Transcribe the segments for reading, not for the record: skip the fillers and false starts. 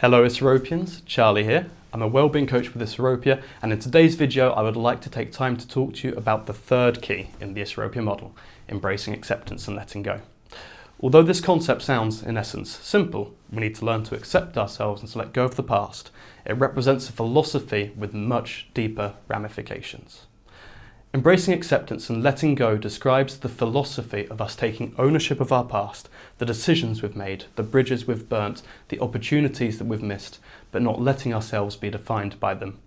Hello Isorropians, Charlie here. I'm a wellbeing coach with Isorropia, and in today's video I would like to take time to talk to you about the third key in the Isorropia model, embracing acceptance and letting go. Although this concept sounds, in essence, simple, we need to learn to accept ourselves and to let go of the past. It represents a philosophy with much deeper ramifications. Embracing acceptance and letting go describes the philosophy of us taking ownership of our past, the decisions we've made, the bridges we've burnt, the opportunities that we've missed, but not letting ourselves be defined by them.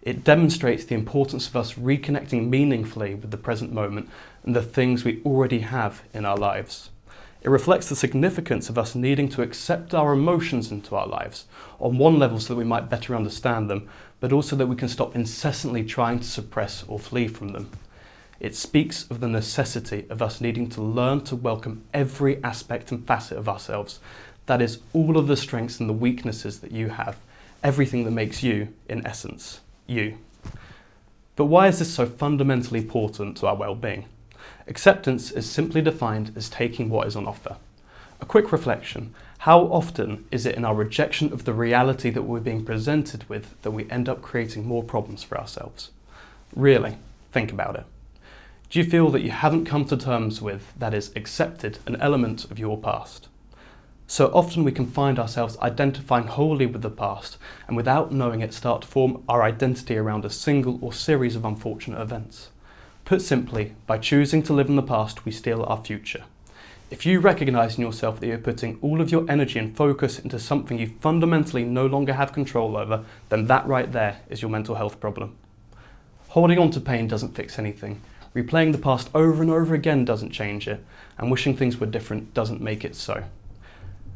It demonstrates the importance of us reconnecting meaningfully with the present moment and the things we already have in our lives. It reflects the significance of us needing to accept our emotions into our lives, on one level so that we might better understand them, but also that we can stop incessantly trying to suppress or flee from them. It speaks of the necessity of us needing to learn to welcome every aspect and facet of ourselves. That is, all of the strengths and the weaknesses that you have, everything that makes you, in essence, you. But why is this so fundamentally important to our well-being? Acceptance is simply defined as taking what is on offer. A quick reflection: how often is it in our rejection of the reality that we're being presented with that we end up creating more problems for ourselves? Really, think about it. Do you feel that you haven't come to terms with, that is, accepted an element of your past? So often we can find ourselves identifying wholly with the past and without knowing it start to form our identity around a single or series of unfortunate events. Put simply, by choosing to live in the past, we steal our future. If you recognise in yourself that you're putting all of your energy and focus into something you fundamentally no longer have control over, then that right there is your mental health problem. Holding on to pain doesn't fix anything. Replaying the past over and over again doesn't change it, and wishing things were different doesn't make it so.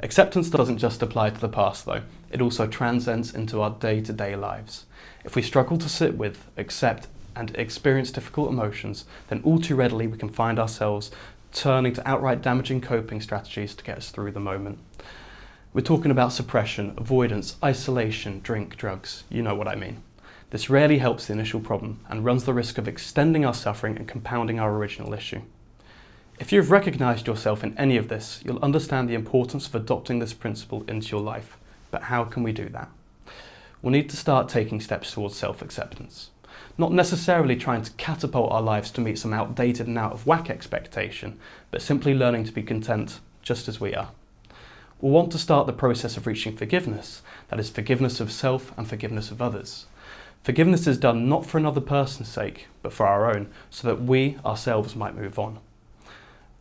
Acceptance doesn't just apply to the past though, it also transcends into our day-to-day lives. If we struggle to sit with, accept, and experience difficult emotions, then all too readily we can find ourselves turning to outright damaging coping strategies to get us through the moment. We're talking about suppression, avoidance, isolation, drink, drugs, you know what I mean. This rarely helps the initial problem and runs the risk of extending our suffering and compounding our original issue. If you've recognised yourself in any of this, you'll understand the importance of adopting this principle into your life. But how can we do that? We'll need to start taking steps towards self-acceptance. Not necessarily trying to catapult our lives to meet some outdated and out of whack expectation, but simply learning to be content just as we are. We'll want to start the process of reaching forgiveness, that is forgiveness of self and forgiveness of others. Forgiveness is done not for another person's sake, but for our own, so that we ourselves might move on.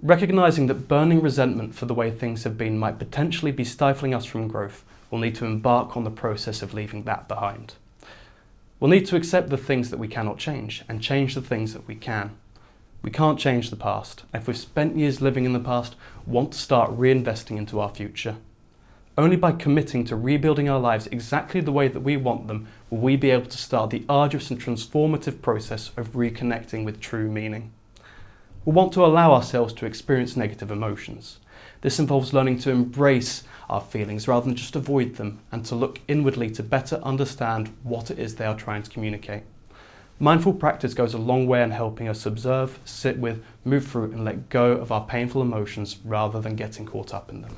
Recognising that burning resentment for the way things have been might potentially be stifling us from growth, we'll need to embark on the process of leaving that behind. We'll need to accept the things that we cannot change and change the things that we can. We can't change the past, and if we've spent years living in the past, want to start reinvesting into our future. Only by committing to rebuilding our lives exactly the way that we want them will we be able to start the arduous and transformative process of reconnecting with true meaning. We'll want to allow ourselves to experience negative emotions. This involves learning to embrace our feelings rather than just avoid them, and to look inwardly to better understand what it is they are trying to communicate. Mindful practice goes a long way in helping us observe, sit with, move through and let go of our painful emotions rather than getting caught up in them.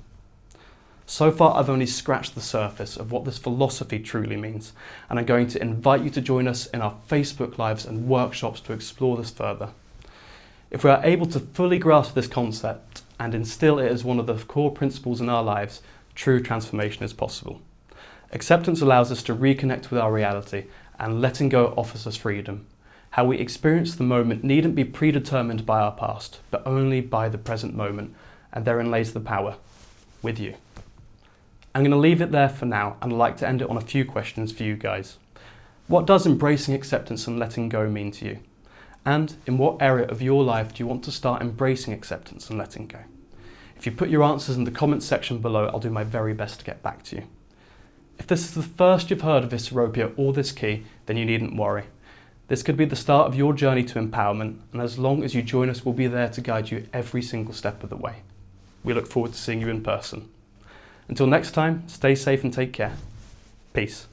So far I've only scratched the surface of what this philosophy truly means, and I'm going to invite you to join us in our Facebook Lives and workshops to explore this further. If we are able to fully grasp this concept and instill it as one of the core principles in our lives, true transformation is possible. Acceptance allows us to reconnect with our reality, and letting go offers us freedom. How we experience the moment needn't be predetermined by our past, but only by the present moment, and therein lays the power, with you. I'm going to leave it there for now, and I'd like to end it on a few questions for you guys. What does embracing acceptance and letting go mean to you? And in what area of your life do you want to start embracing acceptance and letting go? If you put your answers in the comments section below, I'll do my very best to get back to you. If this is the first you've heard of Isorropia or this key, then you needn't worry. This could be the start of your journey to empowerment, and as long as you join us, we'll be there to guide you every single step of the way. We look forward to seeing you in person. Until next time, stay safe and take care. Peace.